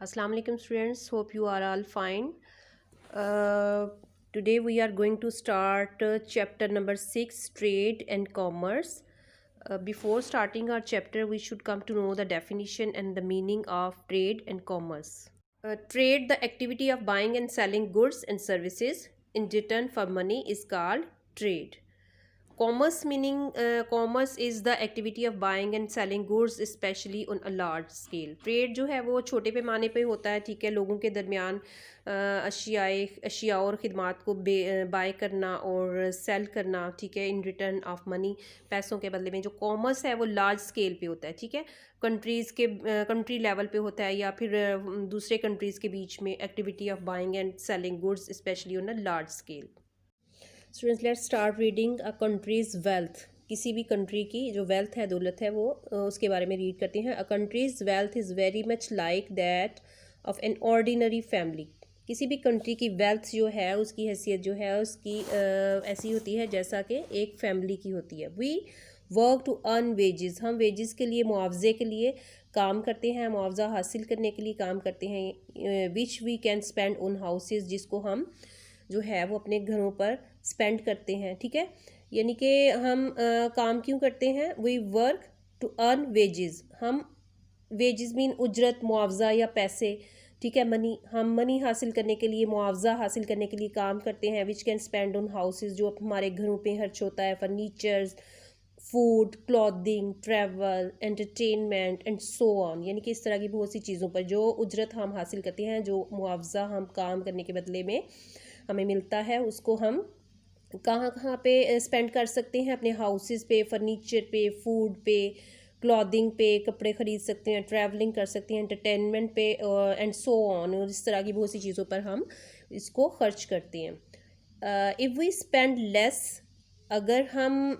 Assalamu alaikum students, hope you are all fine. Today we are going to start chapter number 6, Trade and Commerce. Before starting our chapter, we should come to know the definition and the meaning of trade and commerce. Trade, the activity of buying and selling goods and services in return for money, is called trade. Commerce meaning commerce is the activity of buying and selling goods especially on a large scale. Trade जो है वो छोटे पैमाने पे होता है, ठीक है, लोगों के दरमियान अशिया और ख़िदमात को बाय करना और सेल करना, ठीक है, इन रिटर्न ऑफ मनी, पैसों के बदले में। जो कॉमर्स है वो लार्ज स्केल पे होता है, ठीक है, कंट्री लेवल पे होता है या फिर दूसरे कंट्रीज़ के बीच में activity of buying and selling goods specially on a large scale. Students let's start reading a country's wealth. किसी भी कंट्री की जो वेल्थ है, दौलत है, वो उसके बारे में रीड करते हैं। A country's wealth is very much like that of an ordinary family. किसी भी कंट्री की वेल्थ जो है, उसकी हैसियत जो है उसकी ऐसी होती है जैसा कि एक फैमिली की होती है। We work to earn wages, हम वेजेस के लिए, मुआवजे के लिए काम करते हैं, मुआवजा हासिल करने के लिए काम करते हैं। Which we can spend on houses, जिसको हम जो है वो अपने घरों पर स्पेंड करते हैं, ठीक है। यानी कि हम काम क्यों करते हैं? We work to earn wages. हम वेजेस मीन उजरत, मुआवजा या पैसे, ठीक है, मनी। हम मनी हासिल करने के लिए, मुआवजा हासिल करने के लिए काम करते हैं। Which can spend on houses, जो हमारे घरों पे खर्च होता है, furnitures, food, clothing, travel, entertainment and so on. यानी कि इस तरह की बहुत सी चीज़ों पर जो उजरत हम हासिल करते हैं, जो मुआवजा हम काम करने के बदले में हमें मिलता है, उसको हम कहाँ कहाँ पे स्पेंड कर सकते हैं? अपने हाउसेस पे, फर्नीचर पे, फूड पे, क्लॉथिंग पे, कपड़े ख़रीद सकते हैं, ट्रैवलिंग कर सकते हैं, एंटरटेनमेंट पे एंड सो ऑन। और इस तरह की बहुत सी चीज़ों पर हम इसको खर्च करते हैं। इफ़ वी स्पेंड लेस, अगर हम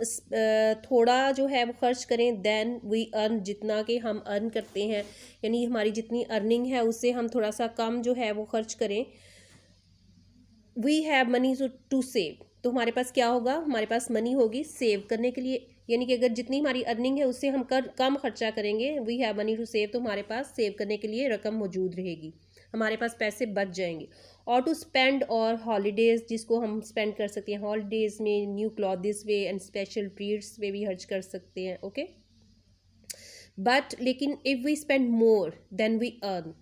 थोड़ा जो है वो खर्च करें, देन वी अर्न, जितना कि हम अर्न करते हैं, यानी हमारी जितनी अर्निंग है उससे हम थोड़ा सा कम जो है वो खर्च करें। We have money to save, तो हमारे पास क्या होगा? हमारे पास मनी होगी सेव करने के लिए। यानी कि अगर जितनी हमारी अर्निंग है उससे हम कम खर्चा करेंगे, we have money to save, तो हमारे पास सेव करने के लिए रकम मौजूद रहेगी, हमारे पास पैसे बच जाएंगे। और टू स्पेंड और हॉलीडेज़, जिसको हम स्पेंड कर सकते हैं हॉलीडेज़ में, न्यू क्लॉथ्स पे एंड स्पेशल ट्रीट्स पे भी खर्च कर सकते हैं, ओके। बट लेकिन if we spend more than we earn,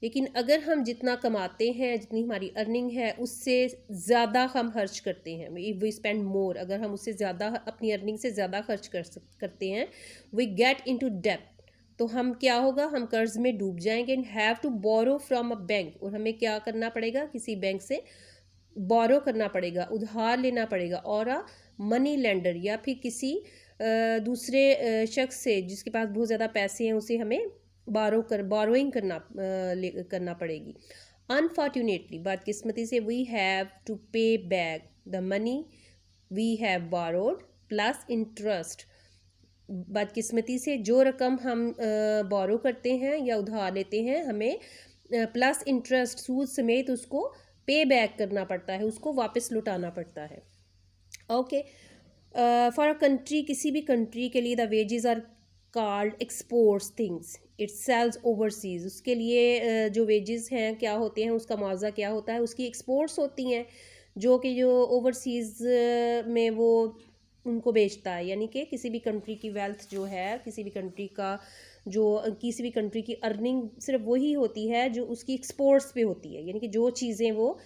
लेकिन अगर हम जितना कमाते हैं, जितनी हमारी अर्निंग है, उससे ज़्यादा हम खर्च करते हैं, इफ़ वी स्पेंड मोर, अगर हम उससे ज़्यादा, अपनी अर्निंग से ज़्यादा खर्च करते हैं, वी गेट इनटू डेब्ट, तो हम क्या होगा? हम कर्ज में डूब जाएंगे। And have to borrow from a bank, और हमें क्या करना पड़ेगा? किसी बैंक से बोरो करना पड़ेगा, उधार लेना पड़ेगा। और अ मनी लेंडर, या फिर किसी दूसरे शख्स से जिसके पास बहुत ज़्यादा पैसे हैं, उसे हमें बोरोइंग करना पड़ेगी। अनफॉर्चुनेटली, बदकिस्मती से, we have to pay back the money we have borrowed plus interest. बदकिस्मती से जो रकम हम बोरो करते हैं या उधार लेते हैं, हमें प्लस इंटरेस्ट, सूद समेत उसको पे बैक करना पड़ता है, उसको वापस लौटाना पड़ता है, ओके। फॉर अ कंट्री, किसी भी कंट्री के लिए, the wages are called exports things it sells overseas. उसके लिए जो वेजेस हैं क्या होते हैं, उसका मुआवजा क्या होता है? उसकी एक्सपोर्ट्स होती हैं, जो कि जो ओवरसीज़ में वो उनको बेचता है। यानी कि किसी भी कंट्री की वेल्थ जो है, किसी भी कंट्री का जो, किसी भी कंट्री की अर्निंग सिर्फ वही होती है जो उसकी एक्सपोर्ट्स पे होती है। यानी कि जो चीज़ें वो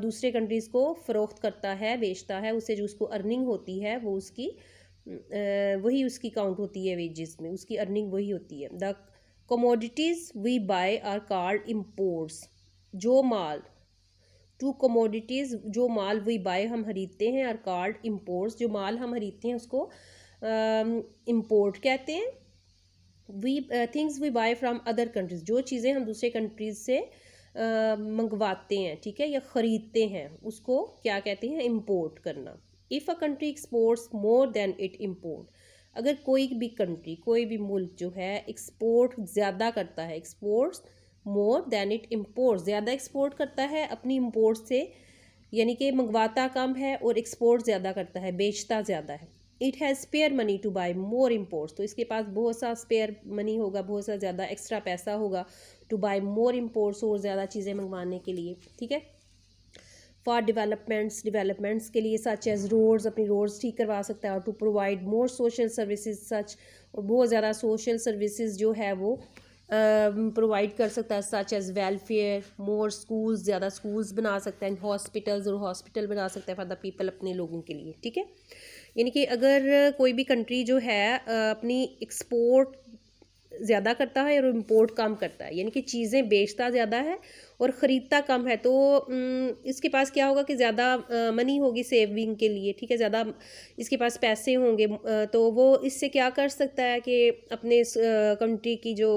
दूसरे कंट्रीज़ को फ़रोख्त करता है, बेचता है, उससे जो उसको अर्निंग होती है, वो उसकी वही उसकी काउंट होती है वेजेस में, उसकी अर्निंग वही होती है। The commodities we buy are called imports. जो माल, टू कमोडिटीज़, जो माल वी बाय हम खरीदते हैं, आर कॉल्ड इम्पोर्ट्स, जो माल हम खरीदते हैं उसको इम्पोर्ट कहते हैं। We things we buy from other countries, जो चीज़ें हम दूसरे कंट्रीज़ से मंगवाते हैं, ठीक है, या ख़रीदते हैं, उसको क्या कहते हैं? इम्पोर्ट करना। If a country exports more than it import, अगर कोई भी कंट्री, कोई भी मुल्क जो है एक्सपोर्ट ज़्यादा करता है, exports more than it import, ज़्यादा एक्सपोर्ट करता है अपनी इम्पोर्ट से, यानी कि मंगवाता कम है और एक्सपोर्ट ज़्यादा करता है, बेचता ज़्यादा है, it has spare money to buy more imports, तो इसके पास बहुत सा स्पेयर मनी होगा, बहुत सा ज़्यादा एक्स्ट्रा पैसा होगा टू बाय मोर इम्पोर्ट्स, और ज़्यादा चीज़ें मंगवाने के लिए, ठीक है। फॉर डेवलपमेंट्स के लिए सच एज रोड्स, अपनी रोड्स ठीक करवा सकता है, और to provide more social services such, और बहुत ज़्यादा सोशल सर्विसेज जो है वो प्रोवाइड कर सकता है, सच एज वेलफेयर, मोर स्कूल्स, ज़्यादा स्कूल्स बना सकता है, हॉस्पिटल्स, और हॉस्पिटल बना सकता है फॉर द पीपल, अपने लोगों के लिए, ठीक है। यानी कि अगर कोई भी कंट्री जो है अपनी एक्सपोर्ट ज़्यादा करता है और इम्पोर्ट कम करता है, यानी कि चीज़ें बेचता ज़्यादा है और ख़रीदता कम है, तो इसके पास क्या होगा कि ज़्यादा मनी होगी सेविंग के लिए, ठीक है, ज़्यादा इसके पास पैसे होंगे, तो वो इससे क्या कर सकता है कि अपने कंट्री की जो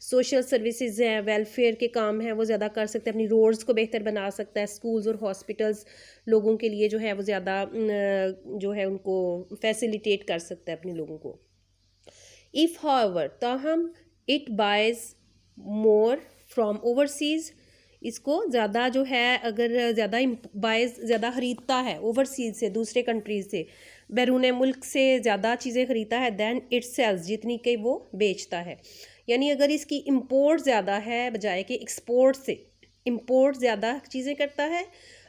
सोशल सर्विसेज हैं, वेलफेयर के काम हैं, वो ज़्यादा कर सकता है, अपनी रोड्स को बेहतर बना सकता है, स्कूल्स और हॉस्पिटल्स लोगों के लिए जो है वो ज़्यादा जो है उनको फैसिलिटेट कर सकता है अपने लोगों को। इफ़ हाउएवर, ताहम it buys more from overseas, इसको ज़्यादा जो है अगर ज़्यादा बाइज ज़्यादा ख़रीदता है ओवरसीज़ से, दूसरे कंट्रीज से, बैरून मुल्क से ज़्यादा चीज़ें ख़रीदता है, दैन इट सेल्स, जितनी के वो बेचता है। यानी अगर इसकी इम्पोर्ट ज़्यादा है बजाय कि एक्सपोर्ट से, इम्पोर्ट ज़्यादा चीज़ें करता है,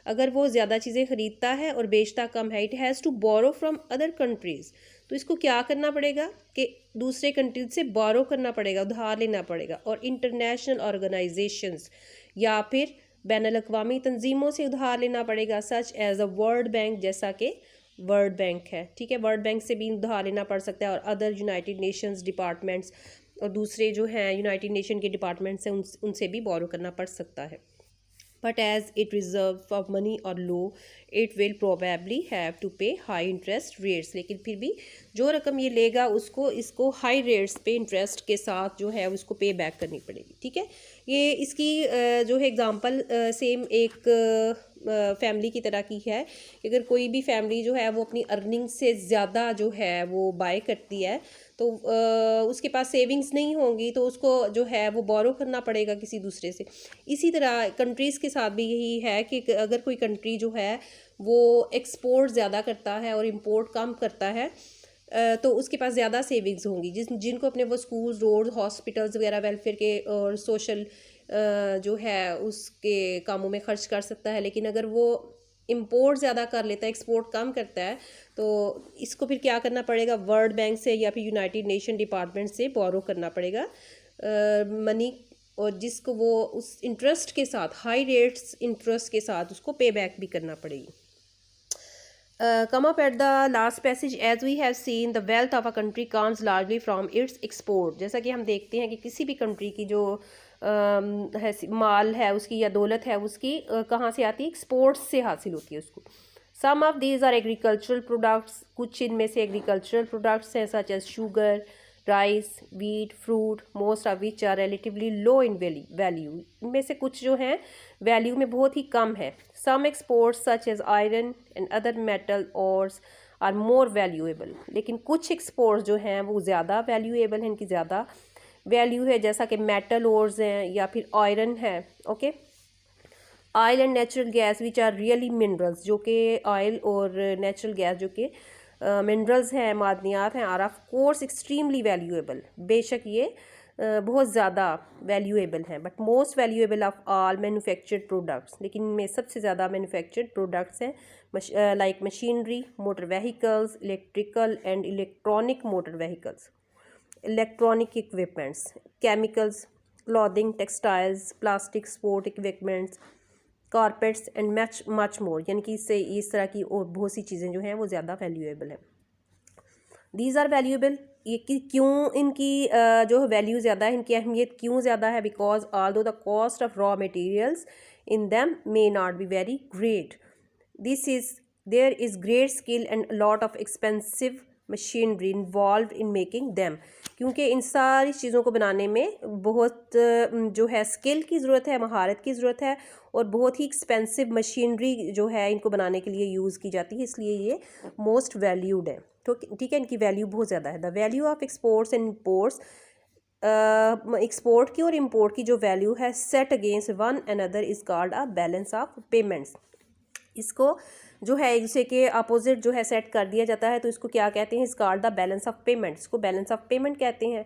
अगर वो ज़्यादा चीज़ें ख़रीदता है और बेचता कम है, it has to borrow from other countries, तो इसको क्या करना पड़ेगा कि दूसरे कंट्रीज से बोरो करना पड़ेगा, उधार लेना पड़ेगा, और इंटरनेशनल ऑर्गेनाइजेशंस या फिर बैनुल-अक़वामी तंजीमों से उधार लेना पड़ेगा, such as a world bank, जैसा कि वर्ल्ड बैंक है, ठीक है, वर्ल्ड बैंक से भी उधार लेना पड़ सकता है, और अदर यूनाइटेड नेशंस डिपार्टमेंट्स, और दूसरे जो हैं यूनाइटेड नेशन के डिपार्टमेंट्स हैं उनसे भी बोरो करना पड़ सकता है। But as it reserve of money or low, it will probably have to pay high interest rates, लेकिन फिर भी जो रकम ये लेगा उसको इसको हाई रेट्स पे इंटरेस्ट के साथ जो है उसको पे बैक करनी पड़ेगी, ठीक है। ये इसकी जो है एग्ज़ाम्पल सेम एक फैमिली की तरह की है कि अगर कोई भी फैमिली जो है वो अपनी अर्निंग से ज़्यादा जो है वो बाय करती है, तो उसके पास सेविंग्स नहीं होंगी, तो उसको जो है वो बोरो करना पड़ेगा किसी दूसरे से। इसी तरह कंट्रीज़ के साथ भी यही है कि अगर कोई कंट्री जो है वो एक्सपोर्ट ज़्यादा करता है और इंपोर्ट कम करता है, तो उसके पास ज़्यादा सेविंग्स होंगी, जिनको अपने वो स्कूल, रोड, हॉस्पिटल्स वगैरह, वेलफेयर के और सोशल जो है उसके कामों में खर्च कर सकता है। लेकिन अगर वो इंपोर्ट ज़्यादा कर लेता है, एक्सपोर्ट कम करता है, तो इसको फिर क्या करना पड़ेगा, वर्ल्ड बैंक से या फिर यूनाइटेड नेशन डिपार्टमेंट से बोरो करना पड़ेगा मनी, और जिसको वो उस इंटरेस्ट के साथ, हाई रेट्स इंटरेस्ट के साथ उसको पे बैक भी करना पड़ेगी। Come up at the last passage, as we have seen the wealth of a country comes largely from its export, जैसा कि हम देखते हैं कि किसी भी कंट्री की जो है माल है उसकी या दौलत है उसकी कहाँ से आती है, एक्सपोर्ट्स से हासिल होती है उसको। Some of these are agricultural products, कुछ इनमें से एग्रीकल्चरल प्रोडक्ट्स हैं, such as sugar, rice, wheat, fruit, most of which are relatively low in value, इनमें से कुछ जो हैं वैल्यू में बहुत ही कम है। Some exports such as iron and other metal ores are more valuable, लेकिन कुछ एक्सपोर्ट्स जो हैं वो ज़्यादा वैल्यूएबल हैं, इनकी ज़्यादा वैल्यू है, जैसा कि मेटल ओर्स हैं या फिर आयरन है, ओके। Oil and natural gas which are really minerals, जो कि ऑयल और नेचुरल गैस जो कि मिनरल्स हैं, मादनियात हैं, are of course extremely valuable, बेशक ये बहुत ज़्यादा वैल्यूएबल हैं, but most valuable of all manufactured products, लेकिन इनमें सबसे ज़्यादा मैन्युफैक्चर्ड प्रोडक्ट्स हैं like machinery, motor vehicles, electrical and electronic motor vehicles, electronic equipments, chemicals, clothing, textiles, plastic, sport equipments, carpets and much more, यानी कि इससे इस तरह की और बहुत सी चीज़ें जो हैं वो ज़्यादा वैल्यूएबल हैं। दीज आर वैल्यूएबल, ये कि क्यों इनकी जो वैल्यू ज़्यादा है, इनकी अहमियत क्यों ज़्यादा है, because although the cost of raw materials in them may not be very great, this is there is great skill and lot of expensive machinery involve in making them, क्योंकि इन सारी चीज़ों को बनाने में बहुत जो है स्किल की ज़रूरत है, महारत की ज़रूरत है, और बहुत ही एक्सपेंसिव मशीनरी जो है इनको बनाने के लिए यूज़ की जाती है, इसलिए ये मोस्ट वैल्यूड है, तो ठीक है, इनकी वैल्यू बहुत ज़्यादा है। The value of exports and imports, export की और इम्पोर्ट की जो वैल्यू है set against one another is called a balance of payments, इसको जो है एक दूसरे के अपोजिट जो है सेट कर दिया जाता है, तो इसको क्या कहते हैं, इस called the balance of payment. इसको बैलेंस ऑफ पेमेंट कहते हैं।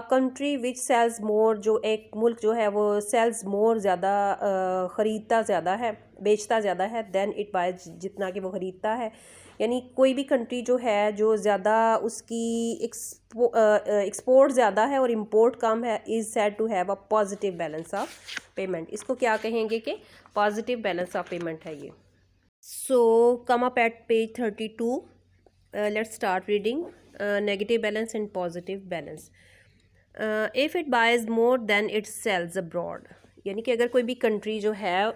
कंट्री विच सेल्स मोर, जो एक मुल्क जो है वो सेल्स मोर, ज़्यादा ख़रीदता ज़्यादा है, बेचता ज़्यादा है, देन इट बाइज, जितना कि वो ख़रीदता है। यानी कोई भी कंट्री जो है जो ज़्यादा उसकी एक्सपोर्ट ज़्यादा है और इंपोर्ट कम है, is said to have a positive balance of payment. इसको क्या कहेंगे कि पॉजिटिव बैलेंस ऑफ पेमेंट है ये। So come up at page 32, let's start reading negative balance and positive balance. If it buys more than it sells abroad, यानी कि अगर कोई भी कंट्री जो है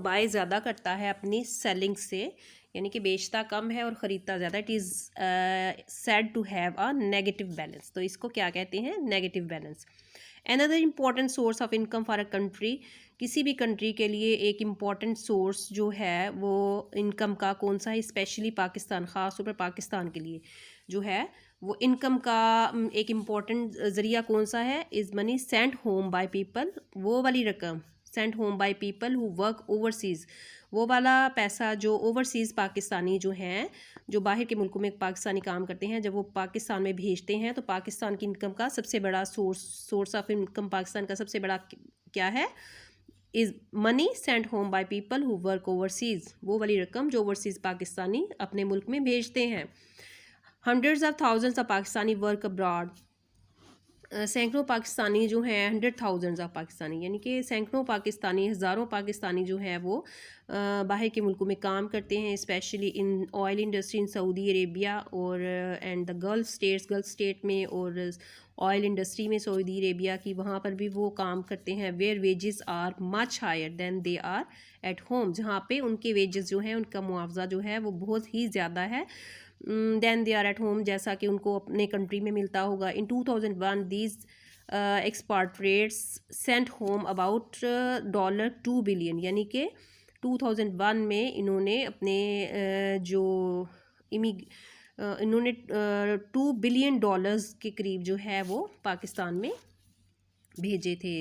बाय ज़्यादा करता है अपनी सेलिंग से, यानी कि बेचता कम है और ख़रीदता ज़्यादा, it is said to have a negative balance. तो इसको क्या कहते हैं, negative balance. Another important source of income for a country, किसी भी कंट्री के लिए एक इम्पॉर्टेंट सोर्स जो है वो इनकम का कौन सा है, स्पेशली पाकिस्तान, ख़ास तौर पर पाकिस्तान के लिए जो है वो इनकम का एक इम्पॉर्टेंट ज़रिया कौन सा है, is money sent home by people, वो वाली रकम sent home by people who work overseas, वो वाला पैसा जो ओवरसीज़ पाकिस्तानी जो हैं, जो बाहर के मुल्कों में पाकिस्तानी काम करते हैं, जब वो पाकिस्तान में भेजते हैं तो पाकिस्तान की इनकम का सबसे बड़ा सोर्स ऑफ इनकम पाकिस्तान का सबसे बड़ा क्या है, is money sent home by people who work overseas, वो वाली रकम जो ओवरसीज़ पाकिस्तानी अपने मुल्क में भेजते हैं। Hundreds of thousands of Pakistani work abroad, सैकड़ों पाकिस्तानी जो हैं, 100,000 ऑफ पाकिस्तानी, यानी कि सैकड़ों पाकिस्तानी, हज़ारों पाकिस्तानी जो है वो बाहर के मुल्कों में काम करते हैं, specially in oil industry in Saudi Arabia और and the Gulf states, Gulf state में और ऑयल इंडस्ट्री में सऊदी अरेबिया की, वहाँ पर भी वो काम करते हैं। Where wages are much higher than they are at home, जहाँ पे उनके वेजेस जो हैं, उनका मुआवजा जो है वो बहुत ही ज़्यादा है then they are at home, जैसा कि उनको अपने कंट्री में मिलता होगा। In 2001 these expatriates sent home about $2 billion, यानी कि 2001 में इन्होंने अपने जो इन्होंने $2 बिलियन के करीब जो है वो पाकिस्तान में भेजे थे,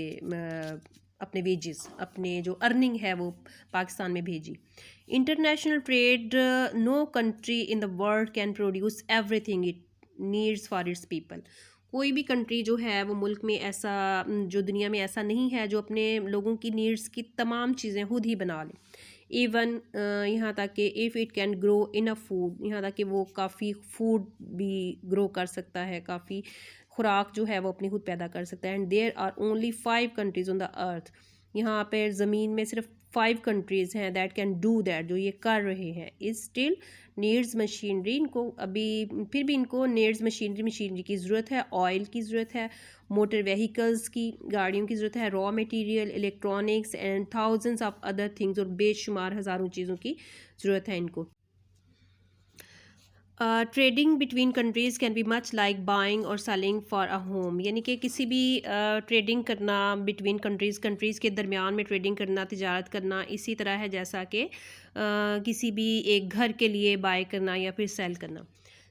अपने वेजेस, अपने जो अर्निंग है वो पाकिस्तान में भेजी। International trade, no country in the world can produce everything it needs for its people, कोई भी कंट्री जो है वो मुल्क में ऐसा, जो दुनिया में ऐसा नहीं है जो अपने लोगों की नीड्स की तमाम चीज़ें खुद ही बना ले। इवन यहाँ तक कि if it can grow in a food, यहाँ तक कि वो काफ़ी फूड भी ग्रो कर सकता है, काफ़ी खुराक जो है वो अपनी खुद पैदा कर सकता है। And there are only 5 countries on the earth, यहाँ पर ज़मीन में सिर्फ 5 कंट्रीज़ हैं दैट कैन डू दैट, जो ये कर रहे हैं। इज़ स्टिल नीड्स मशीनरी, इनको अभी फिर भी इनको नीड्स मशीनरी की ज़रूरत है, ऑयल की ज़रूरत है, मोटर व्हीकल्स की, गाड़ियों की ज़रूरत है, raw material, electronics and thousands of other things, और बेशुमार हज़ारों चीज़ों की ज़रूरत है इनको। Trading between countries can be much like buying और सेलिंग फॉर अ होम, यानी कि किसी भी ट्रेडिंग करना बिटवीन कंट्रीज़ के दरमियान में ट्रेडिंग करना, तिजारत करना इसी तरह है जैसा कि किसी भी एक घर के लिए बाय करना या फिर सेल करना।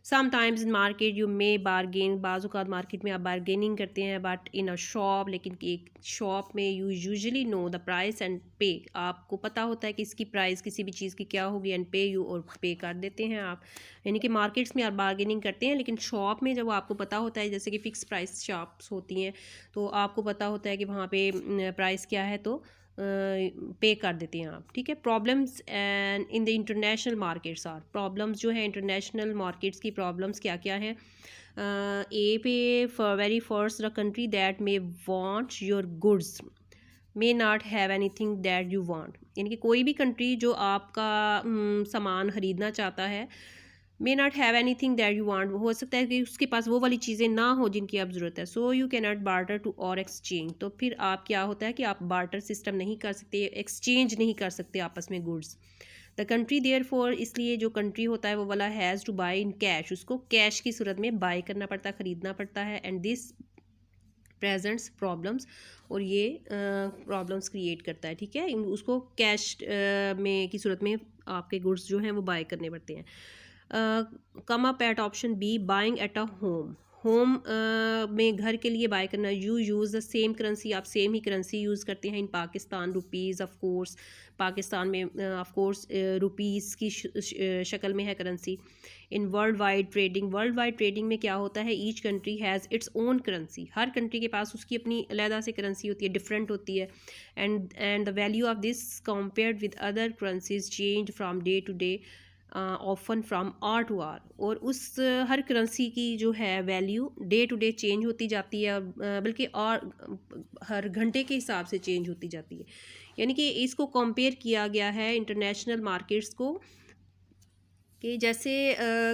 Sometimes in market you may bargain, बाज़ मार्केट में आप बारगेनिंग करते हैं, बट इन अ शॉप, लेकिन एक शॉप में you usually know the price and पे, आपको पता होता है कि इसकी प्राइस किसी भी चीज़ की क्या होगी, एंड पे यू, और पे कर देते हैं आप। यानी कि मार्केट्स में आप बारगेनिंग करते हैं, लेकिन शॉप में जब आपको पता होता है, जैसे कि फ़िक्स प्राइस शॉप्स होती हैं, तो आपको पता होता है कि वहाँ पे प्राइस क्या है, तो पे कर देते हैं आप, ठीक है। Problems and in the international markets are, problems जो है इंटरनेशनल मार्केट्स की प्रॉब्लम्स क्या क्या हैं। ए पे very first, the country that may want your goods may not have anything that you want, यानी कि कोई भी कंट्री जो आपका सामान ख़रीदना चाहता है, may not have anything that you want, हो सकता है कि उसके पास वो वाली चीज़ें ना हो जिनकी आप ज़रूरत है। So you can not barter to और एक्सचेंज, तो फिर आप क्या होता है कि आप बार्टर सिस्टम नहीं कर सकते, एक्सचेंज नहीं कर सकते आपस में goods. The country therefore, इसलिए जो कंट्री होता है वो वाला has to buy in cash, उसको कैश की सूरत में बाई करना पड़ता है, ख़रीदना पड़ता है। एंड दिस प्रेजेंट्स प्रॉब्लम्स, और ये प्रॉब्लम्स क्रिएट करता है, ठीक है। उसको कैश में की सूरत में आपके गुड्स जो हैं वो बाय करने पड़ते हैं। Come up at option B, buying at a home, home में घर के लिए बाय करना, you use the same currency, आप सेम ही करेंसी यूज़ करते हैं in Pakistan rupees. Of course Pakistan में ऑफ कोर्स रुपीज़ की शक्ल में है currency. In world wide trading, world wide trading में क्या होता है, each country has its own currency, हर कंट्री के पास उसकी अपनी अलहदा से करेंसी होती है, डिफरेंट होती है। And the value of this compared with other currencies change from day to day, often from hour to hour. और उस हर करेंसी की जो है value day to day change होती जाती है, बल्कि और हर घंटे के हिसाब से चेंज होती जाती है। यानी कि इसको कंपेयर किया गया है इंटरनेशनल मार्केट्स को, कि जैसे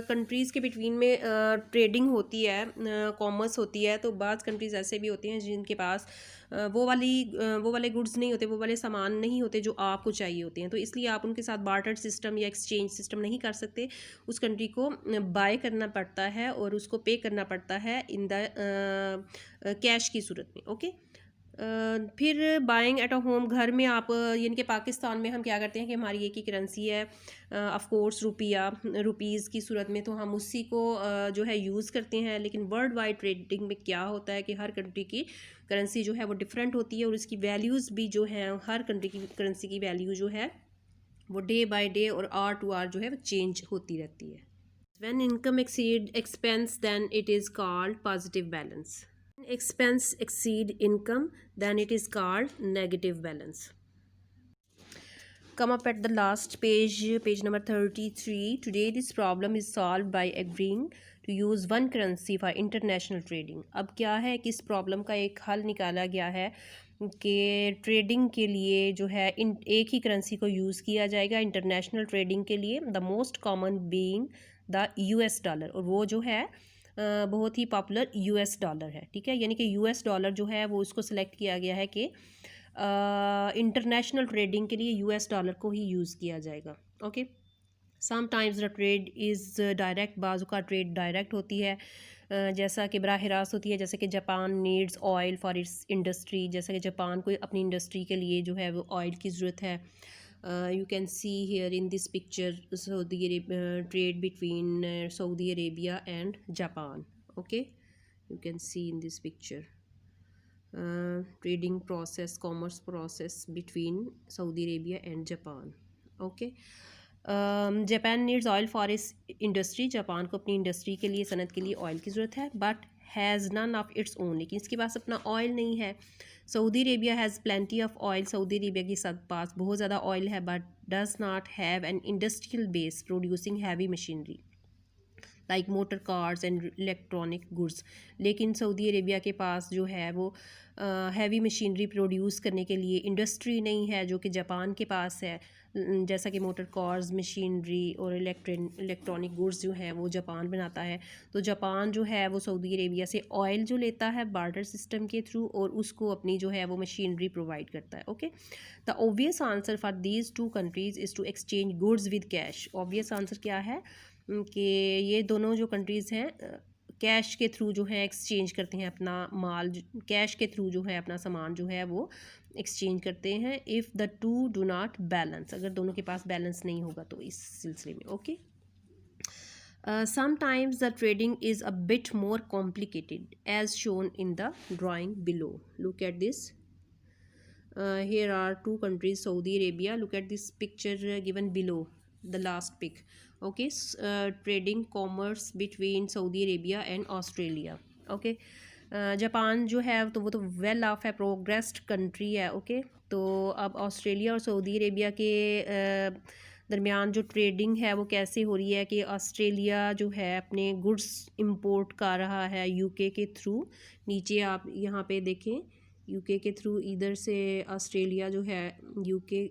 कंट्रीज़ के बिटवीन में ट्रेडिंग होती है, कॉमर्स होती है, तो बाज़ कंट्रीज़ ऐसे भी होती हैं जिनके पास वो वाले गुड्स नहीं होते, वो वाले सामान नहीं होते जो आपको चाहिए होते हैं, तो इसलिए आप उनके साथ बार्टर सिस्टम या एक्सचेंज सिस्टम नहीं कर सकते। उस कंट्री को बाय करना पड़ता है और उसको पे करना पड़ता है इन द कैश की सूरत में। ओके, फिर बाइंग एट अ होम, घर में आप यानी कि पाकिस्तान में हम क्या करते हैं कि हमारी एक ही करेंसी है ऑफ कोर्स रुपीज़ की सूरत में, तो हम उसी को जो है यूज़ करते हैं। लेकिन वर्ल्ड वाइड ट्रेडिंग में क्या होता है कि हर कंट्री की करेंसी जो है वो डिफरेंट होती है और उसकी वैल्यूज़ भी जो हैं, हर कंट्री की करेंसी की वैल्यू जो है वो डे बाय डे और आर टू आर जो है वो चेंज होती रहती है। When income exceed expense then it is called positive balance. Expense exceed income, then it is called negative balance. Come up at the last page, page number 33. Today this problem is solved by agreeing to use one currency for international trading. अब क्या है कि इस problem का एक हल निकाला गया है कि ट्रेडिंग के लिए जो है एक ही करेंसी को यूज़ किया जाएगा इंटरनेशनल ट्रेडिंग के लिए। The most common being the US dollar, और वो जो है बहुत ही पॉपुलर US डॉलर है। ठीक है, यानी कि US डॉलर जो है वो उसको सिलेक्ट किया गया है कि इंटरनेशनल ट्रेडिंग के लिए US डॉलर को ही यूज़ किया जाएगा। Okay, sometimes the trade is direct, बाजू का ट्रेड डायरेक्ट होती है, जैसा कि बराह रास्त होती है। जैसे कि Japan needs oil for its industry, जैसे कि जापान को अपनी इंडस्ट्री के लिए जो है वो ऑयल की ज़रूरत है। You can see here in this picture Saudi Arabia, trade between Saudi Arabia and Japan. Okay, you can see in this picture trading process, commerce process between Saudi Arabia and Japan. Okay, Japan needs oil for इस industry, Japan को अपनी industry के लिए, सनत के लिए oil की ज़रूरत है। But has none of its own, लेकिन इसके पास अपना ऑयल नहीं है। Saudi Arabia has plenty of oil, Saudi Arabia के साथ पास बहुत ज़्यादा ऑयल है, but does not have an industrial base producing heavy machinery like motor cars and electronic goods. लेकिन सऊदी अरेबिया के पास जो है वो हैवी मशीनरी प्रोड्यूस करने के लिए इंडस्ट्री नहीं है, जो कि जापान के पास है। जैसा कि मोटर कार्स, मशीनरी और इलेक्ट्रॉनिक गुड्स जो हैं वो जापान बनाता है। तो जापान जो है वो सऊदी अरेबिया से ऑयल जो लेता है बार्टर सिस्टम के थ्रू, और उसको अपनी जो है वो मशीनरी प्रोवाइड करता है। Okay, the obvious answer for these two countries is to exchange goods with cash. Obvious answer क्या है कि ये दोनों जो कंट्रीज़ हैं कैश के थ्रू जो है एक्सचेंज करते हैं अपना माल, कैश के थ्रू जो है अपना सामान जो है वो एक्सचेंज करते हैं। If the two do not balance, अगर दोनों के पास बैलेंस नहीं होगा तो इस सिलसिले में। Okay, sometimes the trading is a bit more complicated as shown in the drawing below. Look at this, here are two countries, Saudi Arabia. Look at this picture given below, the last pic. Okay, trading commerce between Saudi Arabia and Australia. Okay, Japan जो है तो वो तो well of है, progressed country है। Okay, तो अब Australia और सऊदी अरेबिया के दरमियान जो ट्रेडिंग है वो कैसे हो रही है कि ऑस्ट्रेलिया जो है अपने गुड्स इंपोर्ट कर रहा है यूके के थ्रू। नीचे आप यहाँ पे देखें, यूके के थ्रू इधर से ऑस्ट्रेलिया जो है यूके,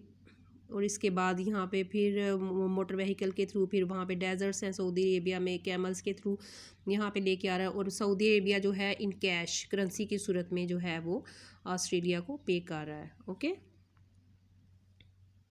और इसके बाद यहाँ पे फिर मोटर व्हीकल के थ्रू, फिर वहाँ पे डेजर्ट्स हैं सऊदी अरेबिया में, कैमल्स के थ्रू यहाँ पे लेके आ रहा है। और सऊदी अरेबिया जो है इन कैश करेंसी की सूरत में जो है वो ऑस्ट्रेलिया को पे कर रहा है। ओके।